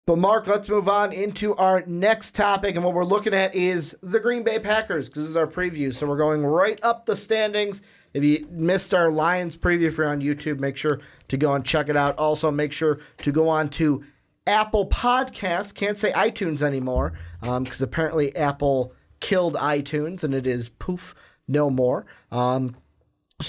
But Mark, let's move on into our next topic. And what we're looking at is the Green Bay Packers, because this is our preview. So we're going right up the standings. If you missed our Lions preview, if you're on YouTube, make sure to go and check it out. Also, make sure to go on to Apple Podcasts. Can't say iTunes anymore because apparently Apple killed iTunes and it is poof, no more. So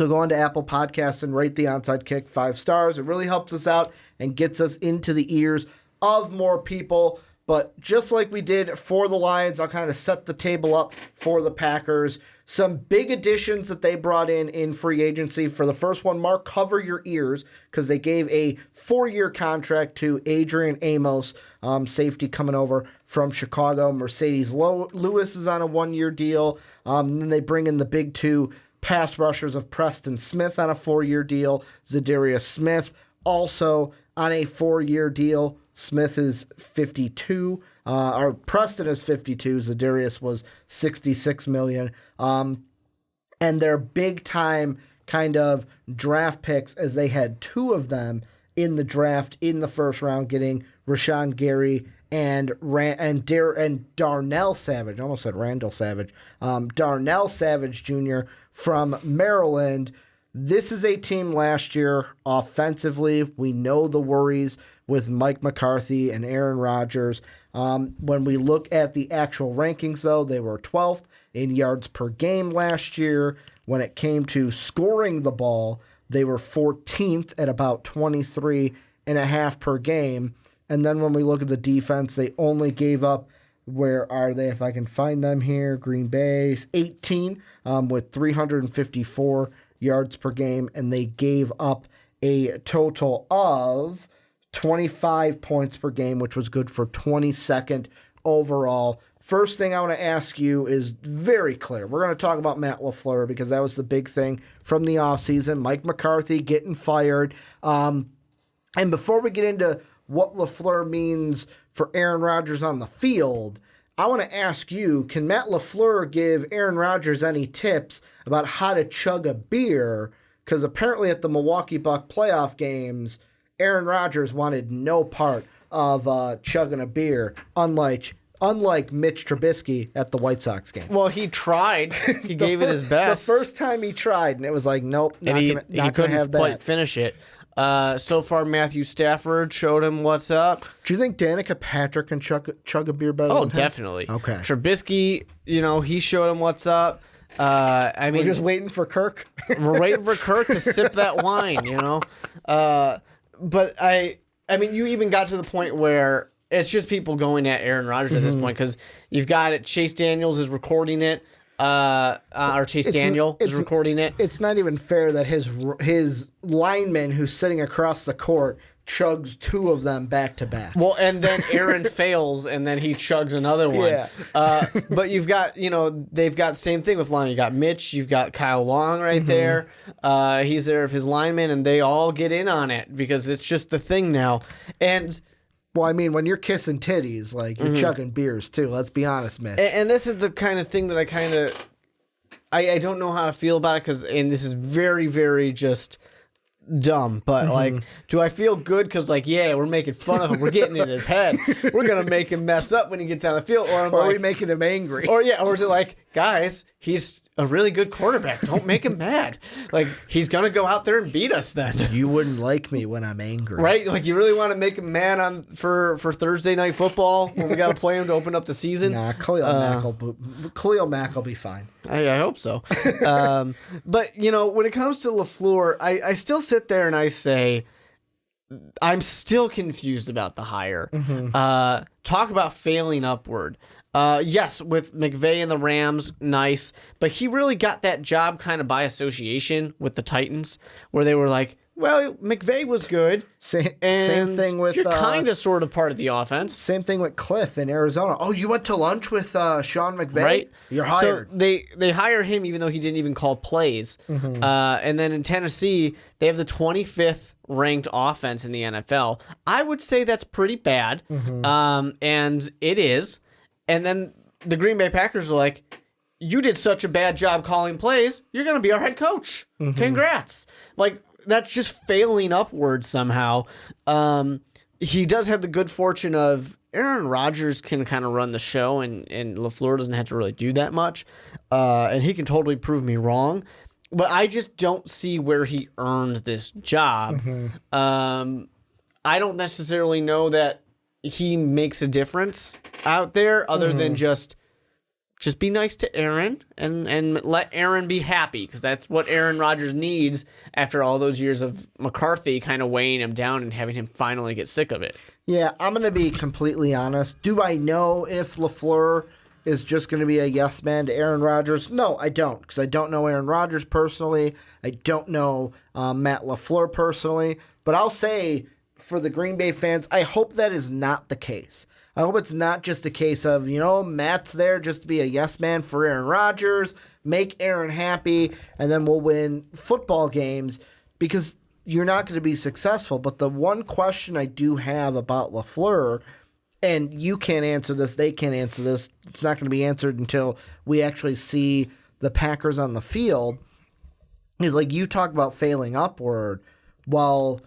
go on to Apple Podcasts and rate the Onside Kick 5 stars. It really helps us out and gets us into the ears of more people. But just like we did for the Lions, I'll kind of set the table up for the Packers. Some big additions that they brought in free agency. For the first one, Mark, cover your ears, because they gave a 4-year contract to Adrian Amos, safety coming over from Chicago. Mercedes Lewis is on a 1-year deal. Then they bring in the big 2 pass rushers of Preston Smith on a 4-year deal. Za'Darius Smith also on a 4-year deal. Smith is 52, or Preston is 52. Za'Darius was $66 million. And they're big time kind of draft picks, as they had 2 of them in the draft in the first round, getting Rashawn Gary and Darnell Savage. I almost said Randall Savage. Darnell Savage Jr. from Maryland. This is a team last year offensively. We know the worries with Mike McCarthy and Aaron Rodgers. When we look at the actual rankings, though, they were 12th in yards per game last year. When it came to scoring the ball, they were 14th at about 23.5 per game. And then when we look at the defense, they only gave up, where are they, if I can find them here, Green Bay, 18 with 354 yards per game, and they gave up a total of 25 points per game, which was good for 22nd overall. First thing I want to ask you is very clear. We're going to talk about Matt LaFleur, because that was the big thing from the offseason. Mike McCarthy getting fired. And before we get into what LaFleur means for Aaron Rodgers on the field, I want to ask you, can Matt LaFleur give Aaron Rodgers any tips about how to chug a beer? Because apparently at the Milwaukee Bucks playoff games, Aaron Rodgers wanted no part of chugging a beer, unlike Mitch Trubisky at the White Sox game. Well, he tried. He gave it his best. The first time he tried, and it was like, nope, he couldn't have that. quite finish it. So far, Matthew Stafford showed him what's up. Do you think Danica Patrick can chug a beer better than him? Oh, definitely. Okay. Trubisky, he showed him what's up. We're just waiting for Kirk. We're waiting for Kirk to sip that wine, But you even got to the point where it's just people going at Aaron Rodgers at this point, because you've got it. Chase Daniels is recording it. Or Chase Daniel is recording it. It's not even fair that his lineman who's sitting across the court chugs 2 of them back to back. Well, and then Aaron fails, and then he chugs another one. Yeah. But you've got, they've got the same thing with line. You got Mitch, you've got Kyle Long right there. He's there with his lineman, and they all get in on it because it's just the thing now. And well, when you're kissing titties, like, you're chugging beers too. Let's be honest, Mitch. And this is the kind of thing that I don't know how to feel about it, and this is very, very just dumb, but do I feel good because we're making fun of him, we're getting in his head, we're gonna make him mess up when he gets on the field, or are we making him angry, or is it like, guys, he's a really good quarterback, don't make him mad, he's gonna go out there and beat us then. You wouldn't like me when I'm angry, right? You really want to make him mad for Thursday night football when we gotta play him to open up the season? Nah, Khalil Mack will be fine. I hope so. But when it comes to LaFleur, I still sit there and I say, I'm still confused about the hire. Talk about failing upward. Yes, with McVay and the Rams, nice. But he really got that job kind of by association with the Titans, where they were like, well, McVay was good. Same thing with... You're kind of sort of part of the offense. Same thing with Cliff in Arizona. Oh, you went to lunch with Sean McVay? Right. You're hired. So they hire him even though he didn't even call plays. And then in Tennessee, they have the 25th ranked offense in the NFL. I would say that's pretty bad. And it is. And then the Green Bay Packers are like, you did such a bad job calling plays, you're going to be our head coach. Congrats. That's just failing upward somehow. he does have the good fortune of Aaron Rodgers can kind of run the show, and LaFleur doesn't have to really do that much. And he can totally prove me wrong. But I just don't see where he earned this job. I don't necessarily know that he makes a difference out there other than just be nice to Aaron and let Aaron be happy, because that's what Aaron Rodgers needs after all those years of McCarthy kind of weighing him down and having him finally get sick of it. Yeah, I'm going to be completely honest. Do I know if LaFleur is just going to be a yes man to Aaron Rodgers? No, I don't, because I don't know Aaron Rodgers personally. I don't know Matt LaFleur personally. But I'll say, for the Green Bay fans, I hope that is not the case. I hope it's not just a case of, Matt's there just to be a yes man for Aaron Rodgers, make Aaron happy, and then we'll win football games, because you're not going to be successful. But the one question I do have about LaFleur, and you can't answer this, they can't answer this, it's not going to be answered until we actually see the Packers on the field, is like you talk about failing upward. Well,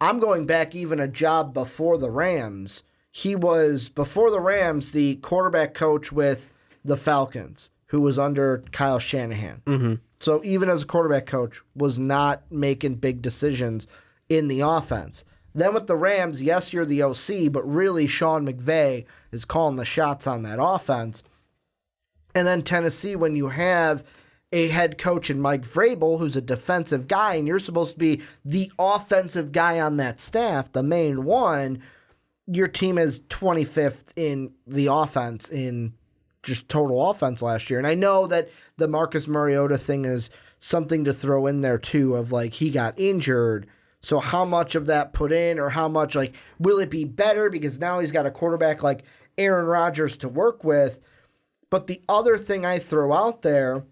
I'm going back even a job before the Rams. He was, before the Rams, the quarterback coach with the Falcons, who was under Kyle Shanahan. Mm-hmm. So even as a quarterback coach, was not making big decisions in the offense. Then with the Rams, yes, you're the OC, but really Sean McVay is calling the shots on that offense. And then Tennessee, when you have a head coach in Mike Vrabel, who's a defensive guy, and you're supposed to be the offensive guy on that staff, the main one, your team is 25th in the offense, in just total offense last year. And I know that the Marcus Mariota thing is something to throw in there too, of like he got injured. So how much of that put in, or how much, like, will it be better because now he's got a quarterback like Aaron Rodgers to work with? But the other thing I throw out there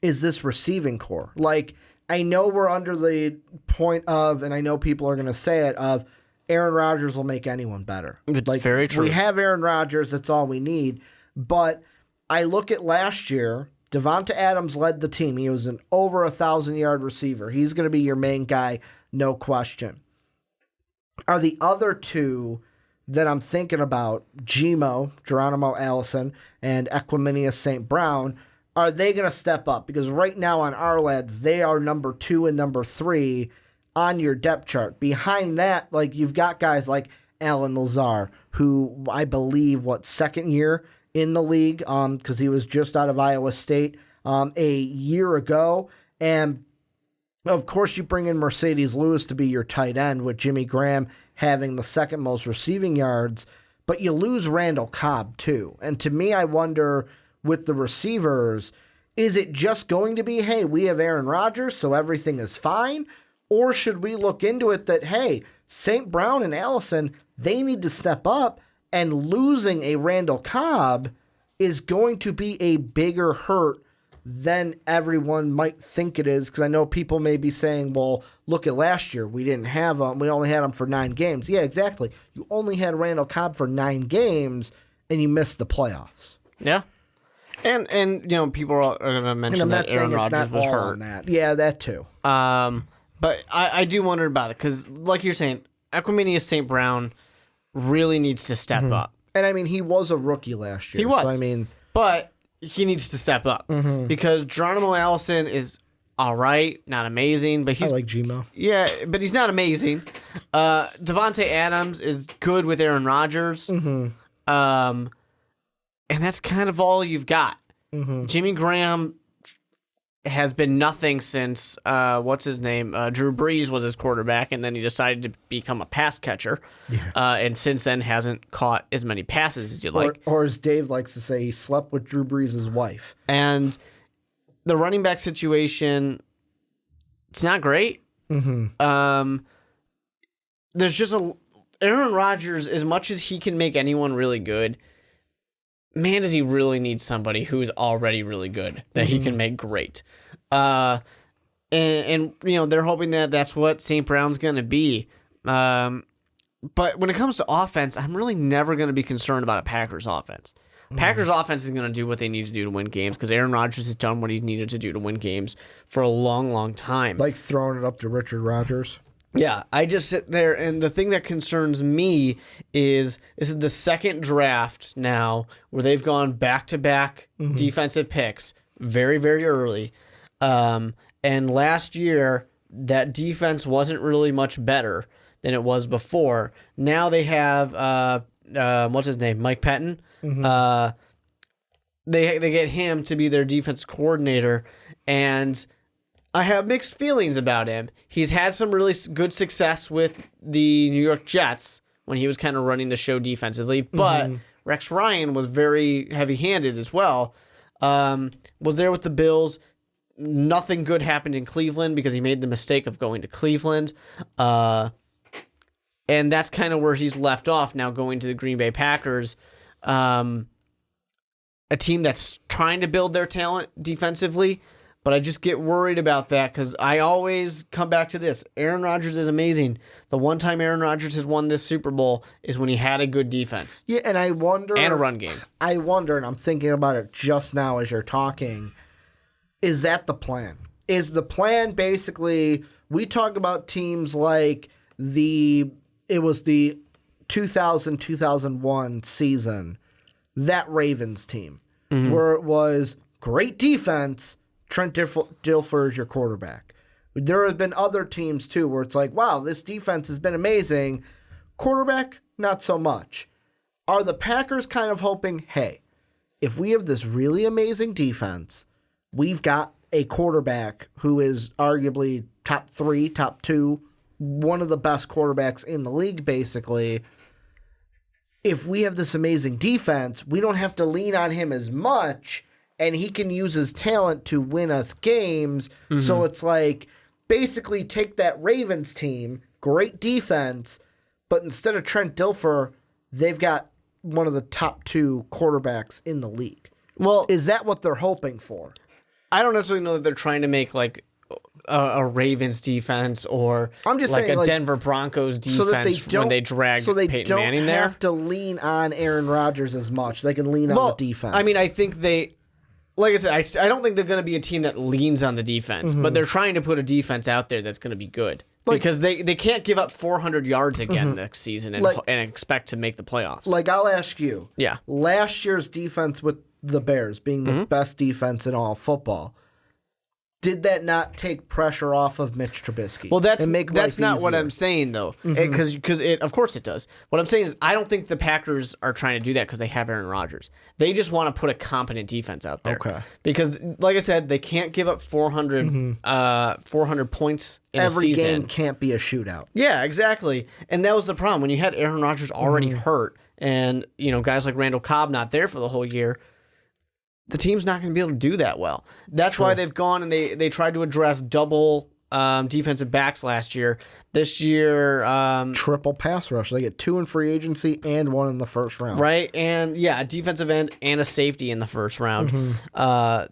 is this receiving core. Like, I know we're under the point of, and I know people are going to say it, of Aaron Rodgers will make anyone better. It's like, very true. We have Aaron Rodgers. That's all we need. But I look at last year, Devonta Adams led the team. He was an over 1,000-yard receiver. He's going to be your main guy, no question. Are the other two that I'm thinking about, Geronimo Allison, and Equanimeous St. Brown, are they going to step up? Because right now on our lads, they are number 2 and number 3 on your depth chart. Behind that, like, you've got guys like Alan Lazar, who I believe, second year in the league, because he was just out of Iowa State a year ago. And of course, you bring in Mercedes Lewis to be your tight end, with Jimmy Graham having the second most receiving yards. But you lose Randall Cobb too. And to me, I wonder, with the receivers, is it just going to be, hey, we have Aaron Rodgers, so everything is fine? Or should we look into it that, hey, St. Brown and Allison, they need to step up, and losing a Randall Cobb is going to be a bigger hurt than everyone might think it is? Because I know people may be saying, well, look at last year. We didn't have him. We only had him for 9 games. Yeah, exactly. You only had Randall Cobb for 9 games, and you missed the playoffs. Yeah. And people are going to mention that Aaron Rodgers was hurt. That. Yeah, that too. But I do wonder about it, because like you're saying, Equanimeous St. Brown really needs to step up. And I mean, he was a rookie last year. He was. So, I mean, but he needs to step up, because Geronimo Allison is all right, not amazing, but he's, I like Gmo. Yeah, but he's not amazing. Devontae Adams is good with Aaron Rodgers. And that's kind of all you've got. Jimmy Graham has been nothing since, what's his name? Drew Brees was his quarterback, and then he decided to become a pass catcher. Yeah. And since then hasn't caught as many passes as you'd like. Or as Dave likes to say, he slept with Drew Brees' wife. And the running back situation, it's not great. There's just Aaron Rodgers, as much as he can make anyone really good, man, does he really need somebody who's already really good that he can make great. And they're hoping that that's what St. Brown's going to be. But when it comes to offense, I'm really never going to be concerned about a Packers offense. Packers offense is going to do what they need to do to win games, because Aaron Rodgers has done what he's needed to do to win games for a long, long time. Like throwing it up to Richard Rodgers. Yeah, I just sit there, and the thing that concerns me is this is the second draft now where they've gone back-to-back defensive picks very, very early. And last year, that defense wasn't really much better than it was before. Now they have, what's his name, Mike Pettin. They get him to be their defense coordinator, and I have mixed feelings about him. He's had some really good success with the New York Jets when he was kind of running the show defensively, but Rex Ryan was very heavy-handed as well. Was there with the Bills. Nothing good happened in Cleveland because he made the mistake of going to Cleveland. And that's kind of where he's left off now, going to the Green Bay Packers. A team that's trying to build their talent defensively, but I just get worried about that because I always come back to this. Aaron Rodgers is amazing. The one time Aaron Rodgers has won this Super Bowl is when he had a good defense. Yeah, and I wonder... And a run game. I wonder, and I'm thinking about it just now as you're talking, is that the plan? Is the plan basically... We talk about teams like it was the 2000-2001 season, that Ravens team, where it was great defense... Trent Dilfer is your quarterback. There have been other teams, too, where it's like, wow, this defense has been amazing. Quarterback, not so much. Are the Packers kind of hoping, hey, if we have this really amazing defense, we've got a quarterback who is arguably top 3, top 2, one of the best quarterbacks in the league, basically. If we have this amazing defense, we don't have to lean on him as much, and he can use his talent to win us games. So it's like, basically take that Ravens team, great defense, but instead of Trent Dilfer, they've got one of the top 2 quarterbacks in the league. Well, is that what they're hoping for? I don't necessarily know that they're trying to make like a Ravens defense or I'm just like saying, a like, Denver Broncos defense so that they when they drag Peyton Manning there. They don't have to lean on Aaron Rodgers as much. They can lean on the defense. I mean, I think they... Like I said, I don't think they're going to be a team that leans on the defense, but they're trying to put a defense out there that's going to be good. Because they can't give up 400 yards again next season and expect to make the playoffs. Like, I'll ask you. Yeah. Last year's defense with the Bears being the best defense in all football, did that not take pressure off of Mitch Trubisky? Well, that's not easier? what I'm saying, though. Because of course it does. What I'm saying is I don't think the Packers are trying to do that because they have Aaron Rodgers. They just want to put a competent defense out there. Okay. Because, like I said, they can't give up 400 points in a season. Every game can't be a shootout. Yeah, exactly. And that was the problem. When you had Aaron Rodgers already hurt and, guys like Randall Cobb not there for the whole year, the team's not going to be able to do that well. That's why they've gone and they tried to address double defensive backs last year. This year... triple pass rush. They get 2 in free agency and 1 in the first round. Right, and a defensive end and a safety in the first round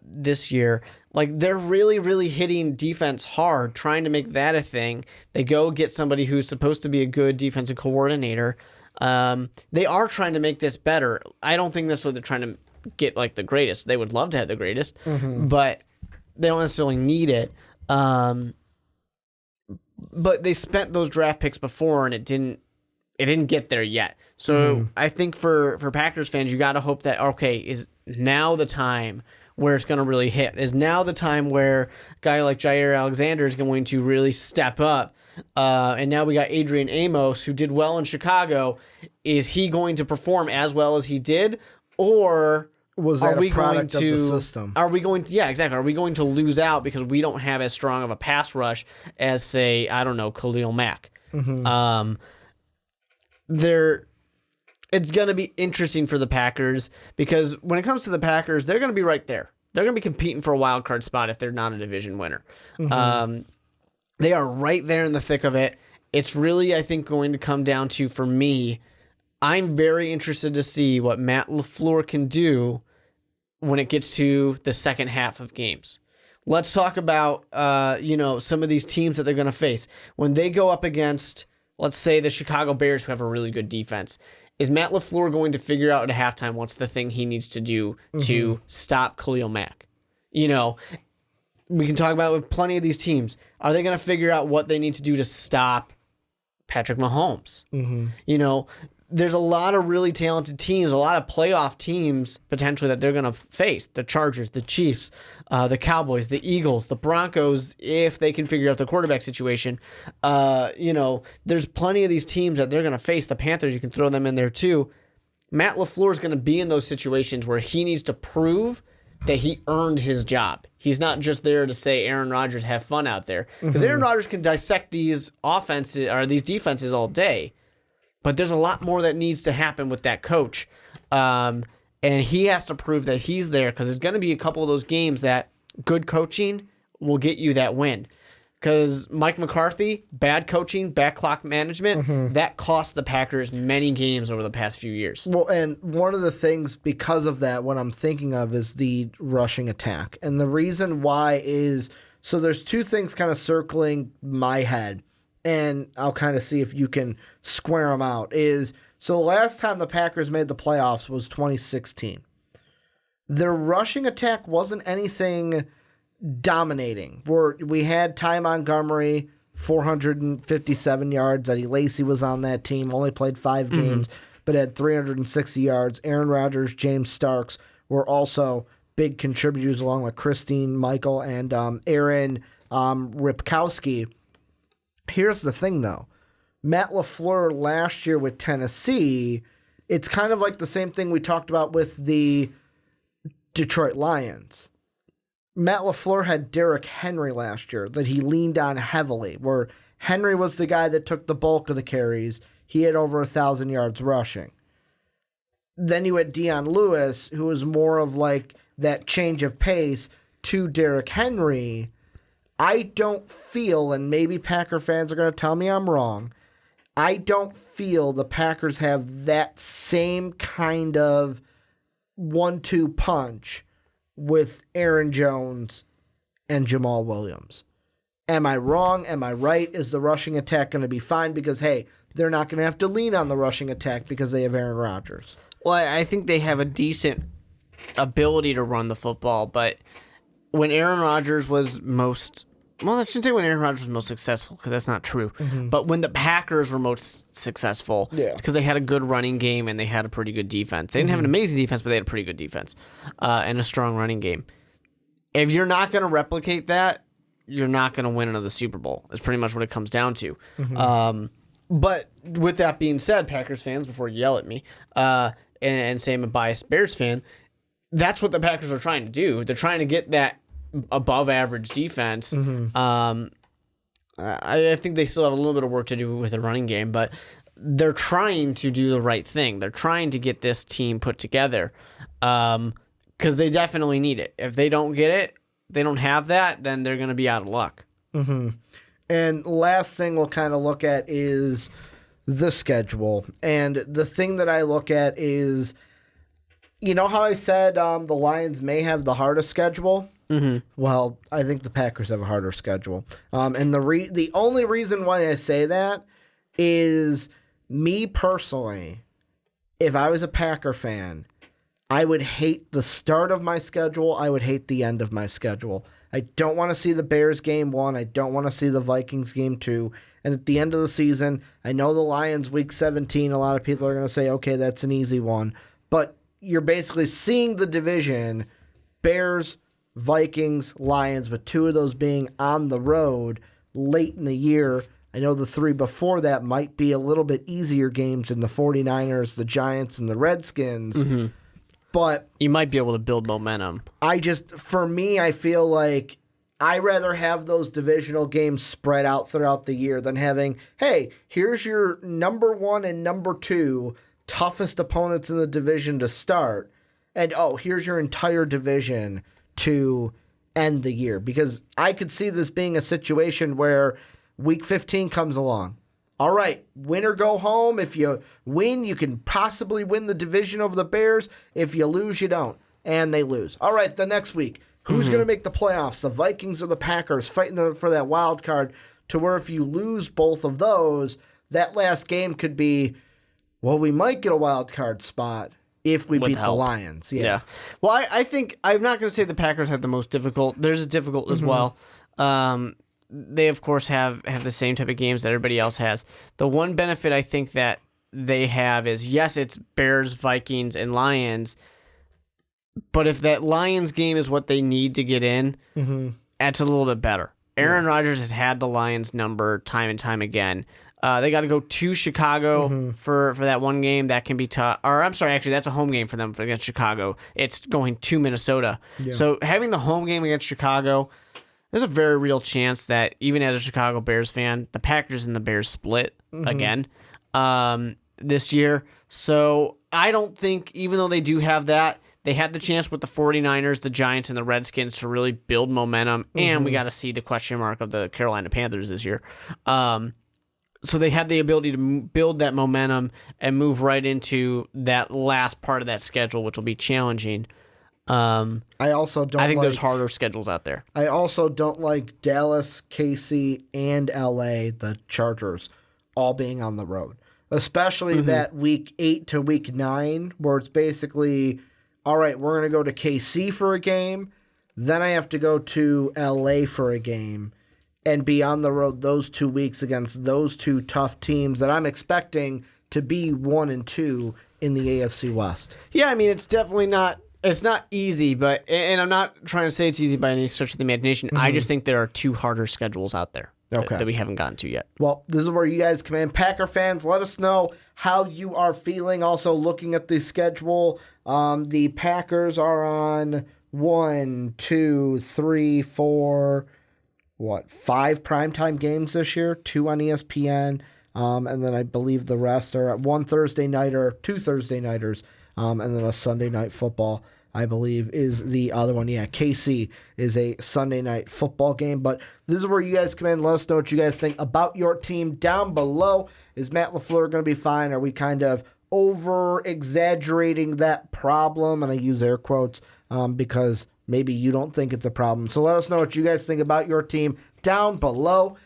this year. Like, they're really, really hitting defense hard, trying to make that a thing. They go get somebody who's supposed to be a good defensive coordinator. They are trying to make this better. I don't think necessarily they're trying to get like the greatest. They would love to have the greatest, but they don't necessarily need it. But they spent those draft picks before, and it didn't get there yet. So I think for Packers fans, you got to hope that is now the time where it's going to really hit. Is now the time where a guy like Jair Alexander is going to really step up. And now we got Adrian Amos, who did well in Chicago. Is he going to perform as well as he did? Or was that a product of the system? Are we going to, exactly. Are we going to lose out because we don't have as strong of a pass rush as, say, I don't know, Khalil Mack? It's going to be interesting for the Packers because when it comes to the Packers, they're going to be right there. They're going to be competing for a wild card spot if they're not a division winner. They are right there in the thick of it. It's really, I think, going to come down to, for me, I'm very interested to see what Matt LaFleur can do when it gets to the second half of games. Let's talk about, some of these teams that they're going to face. When they go up against, let's say, the Chicago Bears, who have a really good defense, is Matt LaFleur going to figure out at halftime what's the thing he needs to do to stop Khalil Mack? we can talk about with plenty of these teams. Are they going to figure out what they need to do to stop Patrick Mahomes? You know, there's a lot of really talented teams, a lot of playoff teams potentially that they're going to face. The Chargers, the Chiefs, the Cowboys, the Eagles, the Broncos, if they can figure out the quarterback situation. You know, there's plenty of these teams that they're going to face. The Panthers, you can throw them in there too. Matt LaFleur is going to be in those situations where he needs to prove that he earned his job. He's not just there to say, Aaron Rodgers, have fun out there. Because Aaron Rodgers can dissect these offenses or these defenses all day. But there's a lot more that needs to happen with that coach. And he has to prove that he's there, because there's going to be a couple of those games that good coaching will get you that win. Because Mike McCarthy, bad coaching, bad clock management, that cost the Packers many games over the past few years. Well, and one of the things because of that, what I'm thinking of is the rushing attack. And the reason why is, so there's two things kind of circling my head, and I'll kind of see if you can square them out. So the last time the Packers made the playoffs was 2016. Their rushing attack wasn't anything dominating. We had Ty Montgomery, 457 yards. Eddie Lacy was on that team, only played 5 games, but had 360 yards. Aaron Rodgers, James Starks were also big contributors, along with Christine Michael and Aaron Ripkowski. Here's the thing, though. Matt LaFleur last year with Tennessee, it's kind of like the same thing we talked about with the Detroit Lions. Matt LaFleur had Derrick Henry last year that he leaned on heavily, where Henry was the guy that took the bulk of the carries. He had over 1,000 yards rushing. Then you had Deion Lewis, who was more of like that change of pace to Derrick Henry. I don't feel, and maybe Packer fans are going to tell me I'm wrong, I don't feel the Packers have that same kind of 1-2 punch with Aaron Jones and Jamal Williams. Am I wrong? Am I right? Is the rushing attack going to be fine? Because, hey, they're not going to have to lean on the rushing attack because they have Aaron Rodgers. Well, I think they have a decent ability to run the football, but when Aaron Rodgers was most... Well, I shouldn't say when Aaron Rodgers was most successful, because that's not true. But when the Packers were most successful, it's because they had a good running game and they had a pretty good defense. They didn't have an amazing defense, but they had a pretty good defense and a strong running game. If you're not going to replicate that, you're not going to win another Super Bowl. That's pretty much what it comes down to. But with that being said, Packers fans, before you yell at me, and say I'm a biased Bears fan, that's what the Packers are trying to do. They're trying to get that above average defense. I think they still have a little bit of work to do with the running game, but they're trying to do the right thing. They're trying to get this team put together because they definitely need it. If they don't get it, they don't have that, then they're going to be out of luck. And last thing we'll kind of look at is the schedule. And the thing that I look at is, you know how I said the Lions may have the hardest schedule? Well, I think the Packers have a harder schedule. And the only reason why I say that is, me personally, if I was a Packer fan, I would hate the start of my schedule. I would hate the end of my schedule. I don't want to see the Bears game 1. I don't want to see the Vikings game 2. And at the end of the season, I know the Lions week 17, a lot of people are going to say, okay, that's an easy one. But you're basically seeing the division, Bears, Vikings, Lions, with 2 of those being on the road late in the year. I know the 3 before that might be a little bit easier games in the 49ers, the Giants, and the Redskins. But you might be able to build momentum. For me, I feel like I rather have those divisional games spread out throughout the year than having, hey, here's your number 1 and number 2 toughest opponents in the division to start, and here's your entire division to end the year. Because I could see this being a situation where week 15 comes along. All right, win or go home. If you win, you can possibly win the division over the Bears. If you lose, you don't. And they lose. All right, the next week, who's going to make the playoffs? The Vikings or the Packers, fighting for that wild card, to where if you lose both of those, that last game could be, well, we might get a wild card spot. if we With beat the help. Lions. Yeah. Well, I think I'm not going to say the Packers have the most difficult. Theirs is difficult as well. They, of course, have the same type of games that everybody else has. The one benefit I think that they have is, yes, it's Bears, Vikings, and Lions. But if that Lions game is what they need to get in, that's a little bit better. Aaron Rodgers has had the Lions number time and time again. They got to go to Chicago for that one game. That can be tough. Or I'm sorry, actually, that's a home game for them against Chicago. It's going to Minnesota. Yeah. So having the home game against Chicago, there's a very real chance that even as a Chicago Bears fan, the Packers and the Bears split again this year. So I don't think, even though they do have that, they had the chance with the 49ers, the Giants, and the Redskins to really build momentum. And we got to see the question mark of the Carolina Panthers this year. So they had the ability to build that momentum and move right into that last part of that schedule, which will be challenging. I think there's harder schedules out there. I also don't like Dallas, KC, and LA, the Chargers, all being on the road. Especially that week 8 to week 9, where it's basically, all right, we're going to go to KC for a game, then I have to go to LA for a game, and be on the road those 2 weeks against those two tough teams that I'm expecting to be 1 and 2 in the AFC West. Yeah, I mean, it's definitely not. It's not easy, and I'm not trying to say it's easy by any stretch of the imagination. I just think there are 2 harder schedules out there that we haven't gotten to yet. Well, this is where you guys come in. Packer fans, let us know how you are feeling. Also, looking at the schedule, the Packers are on 1, 2, 3, 4, 5 primetime games this year, 2 on ESPN, and then I believe the rest are at 1 Thursday nighter, 2 Thursday nighters, and then a Sunday night football, I believe, is the other one. Yeah, KC is a Sunday night football game. But this is where you guys come in. Let us know what you guys think about your team down below. Is Matt LaFleur going to be fine? Are we kind of over-exaggerating that problem? And I use air quotes because maybe you don't think it's a problem. So let us know what you guys think about your team down below.